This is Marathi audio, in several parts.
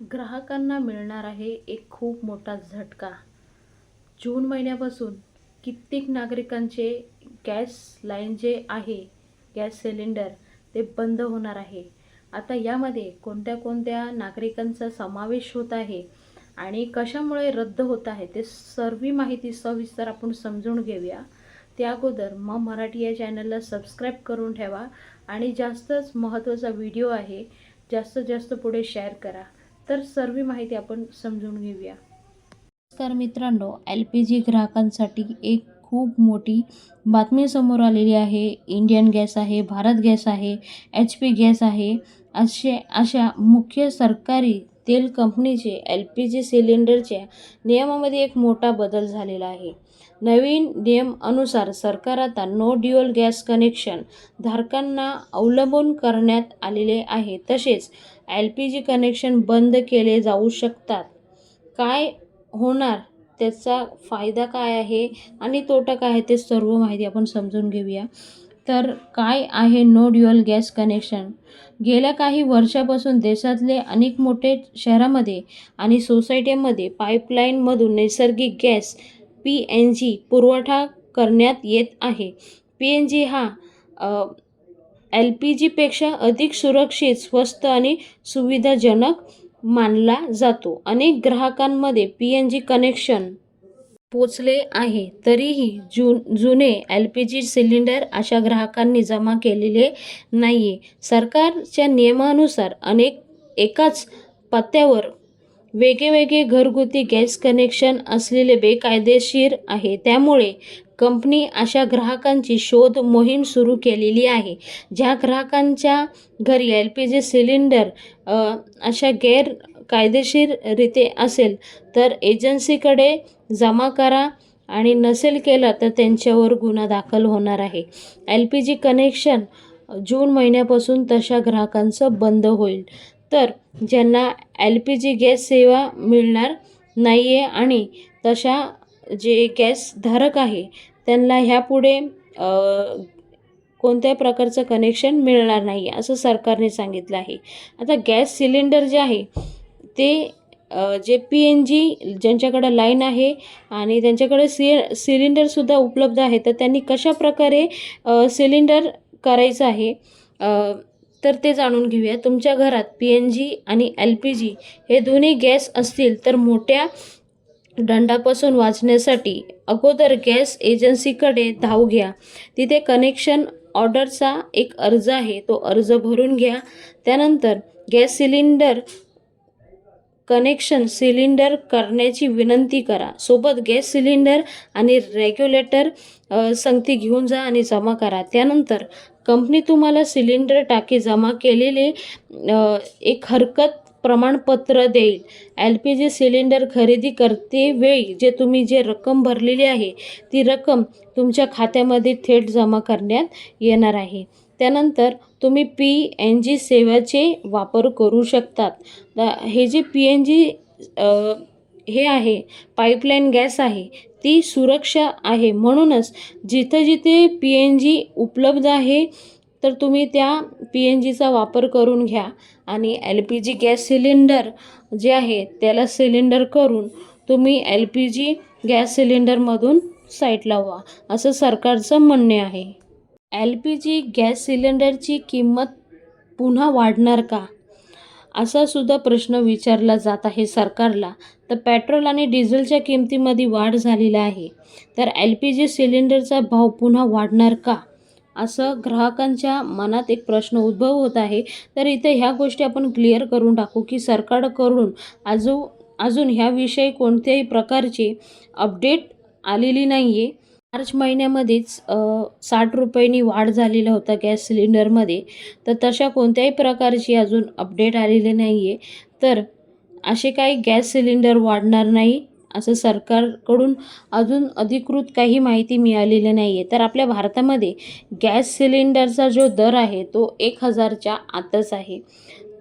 ग्राहकांना मिळणार आहे एक खूप मोठा झटका. जून महिन्यापासून कित्येक नागरिकांचे गॅस लाईन जे आहे, गॅस सिलेंडर ते बंद होणार आहे. आता यामध्ये कोणत्या कोणत्या नागरिकांचा समावेश होत आहे आणि कशामुळे रद्द होत आहे ते सर्व माहिती सविस्तर आपण समजून घेऊया. त्या अगोदर मराठी या चॅनलला सबस्क्राईब करून ठेवा आणि जास्तच महत्त्वाचा व्हिडिओ आहे, जास्तीत जास्त पुढे शेअर करा. तर सर्व माहिती आपण समजून घेऊया. नमस्कार मित्रांनो, LPG ग्राहकांसाठी एक खूप मोठी बातमी समोर आलेली आहे. इंडियन गॅस आहे, भारत गॅस आहे, HP गॅस आहे, अशा मुख्य सरकारी तेल कंपनीचे LPG सिलेंडरच्या नियमामध्ये एक मोठा बदल झालेला आहे. नवीन नियम अनुसार सरकार आता नो ड्युअल गॅस कनेक्शन धारकांना अवलंबून करण्यात आलेले आहे. तसेच LPG कनेक्शन बंद केले जाऊ शकतात. काय होणार, त्याचा फायदा काय आहे आणि तोटा काय आहे ते सर्व माहिती आपण समजून घेऊया. तर काय आहे नो ड्युअल गॅस कनेक्शन? गेल्या काही वर्षापासून देशातले अनेक मोठे शहरामध्ये आणि सोसायटीमध्ये पाईपलाईनमधून नैसर्गिक गॅस PNG पुरवठा करण्यात येत आहे. PNG हा LPGपेक्षा अधिक सुरक्षित, स्वस्त आणि सुविधाजनक मानला जातो. अनेक ग्राहकांमध्ये PNG कनेक्शन पोचले आहे, तरीही जुने LPG सिलेंडर अशा ग्राहकांनी जमा केलेले नाही. सरकारच्या नियमानुसार एकाच पत्त्यावर वेगवेगळे घरगुती गॅस कनेक्शन असलेले बेकायदेशीर आहे. त्यामुळे कंपनी अशा ग्राहकांची शोध मोहीम सुरू केलेली आहे. ज्या ग्राहकांच्या घरी LPG सिलेंडर अशा गैरकायदेशीररीत्या असेल तर एजन्सीकडे जमा करा आणि नसेल केला तर त्यांच्यावर गुन्हा दाखल होणार आहे. LPG कनेक्शन जून महिन्यापासून तशा ग्राहकांचं बंद होईल. तर ज्यांना LPG गॅस सेवा मिळणार नाही आहे आणि तशा जे गॅस धारक आहे त्यांना ह्यापुढे कोणत्याही प्रकारचं कनेक्शन मिळणार नाही असं सरकारने सांगितलं आहे. आता गॅस सिलेंडर जे आहे ते जे PNG ज्यांच्याकडे लाईन आहे आणि त्यांच्याकडे सिलेंडरसुद्धा उपलब्ध आहे, तर त्यांनी कशाप्रकारे सिलेंडर करायचं आहे तर ते जाणून घेऊया. तुमच्या घरात PNG आणि LPG हे दोन्ही गॅस असतील तर मोठ्या दंडापासून वाचण्यासाठी अगोदर गॅस एजन्सीकडे धाव घ्या. तिथे कनेक्शन ऑर्डरचा एक अर्ज आहे, तो अर्ज भरून घ्या. त्यानंतर गॅस सिलेंडर करण्याची विनंती करा. सोबत गॅस सिलेंडर आणि रेग्युलेटर संगती घेऊन जा आणि जमा करा. त्यानंतर कंपनी तुम्हाला सिलेंडर टाकी जमा केलेले एक हरकत प्रमाणपत्र देईल. LPG सिलेंडर खरेदी करते वेळी तुम्ही जे रक्कम भरलेली आहे ती रक्कम तुमच्या खात्यामध्ये थेट जमा करण्यात येणार आहे. त्यानंतर तुम्ही PNG सेवेचे वापर करू शकतात. हे जे PNG हे आहे, पाईपलाईन गॅस आहे, ती सुरक्षा आहे. म्हणूनच जिथे PNG उपलब्ध आहे तर तुम्ही त्या PNGचा वापर करून घ्या आणि LPG गॅस सिलेंडर जे आहे त्याला सिलेंडर करून तुम्ही LPG गॅस सिलेंडरमधून साईडला व्हा, असं सरकारचं म्हणणे आहे. LPG गॅस सिलेंडरची किंमत पुन्हा वाढणार का, असा सुद्धा प्रश्न विचारला जात आहे सरकारला. तर पेट्रोल आणि डिझेलच्या किमतीमध्ये वाढ झालेला आहे, तर LPG सिलेंडरचा भाव पुन्हा वाढणार का, असं ग्राहकांच्या मनात एक प्रश्न उद्भव होत आहे. तर इथे ह्या गोष्टी आपण क्लिअर करून टाकू की सरकारकडून अजून ह्याविषयी कोणत्याही प्रकारची अपडेट आलेली नाही आहे. मार्च महिन्यामध्येच 60 रुपयांनी वाढ झालेला होता गॅस सिलेंडरमध्ये, तर तशा कोणत्याही प्रकारची अजून अपडेट आलेली नाही आहे. तर असे काही गॅस सिलेंडर वाढणार नाही असं सरकारकडून अजून अधिकृत काही माहिती मिळालेली नाही आहे. तर आपल्या भारतामध्ये गॅस सिलेंडरचा जो दर आहे तो 1000च्या आतच आहे.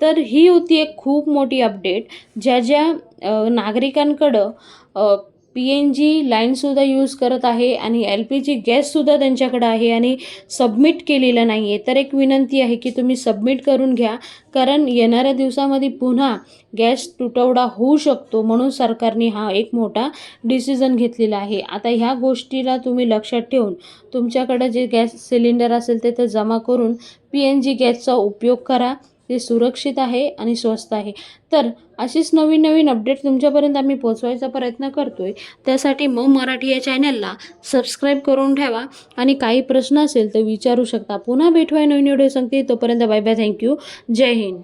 तर ही होती एक खूप मोठी अपडेट ज्या नागरिकांकडं PNG लाईनसुद्धा यूज करत आहे आणि LPG गॅससुद्धा त्यांच्याकडे आहे आणि सबमिट केलेलं नाही आहे. तर एक विनंती आहे की तुम्ही सबमिट करून घ्या, कारण येणाऱ्या दिवसामध्ये पुन्हा गॅस तुटवडा होऊ शकतो. म्हणून सरकारने हा एक मोठा डिसिजन घेतलेला आहे. आता ह्या गोष्टीला तुम्ही लक्षात ठेवून तुमच्याकडे जे गॅस सिलेंडर असेल ते जमा करून PNG गॅसचा उपयोग करा. ते सुरक्षित आहे आणि स्वस्त आहे. तर अशीच नवीन नवीन अपडेट तुमच्यापर्यंत आम्ही पोहोचवायचा प्रयत्न करतोय. त्यासाठी मराठी या चॅनलला सबस्क्राईब करून ठेवा आणि काही प्रश्न असेल तर विचारू शकता. पुन्हा भेटूया नवीन व्हिडिओ सांगते. तोपर्यंत बाय बाय. थँक्यू. जय हिंद.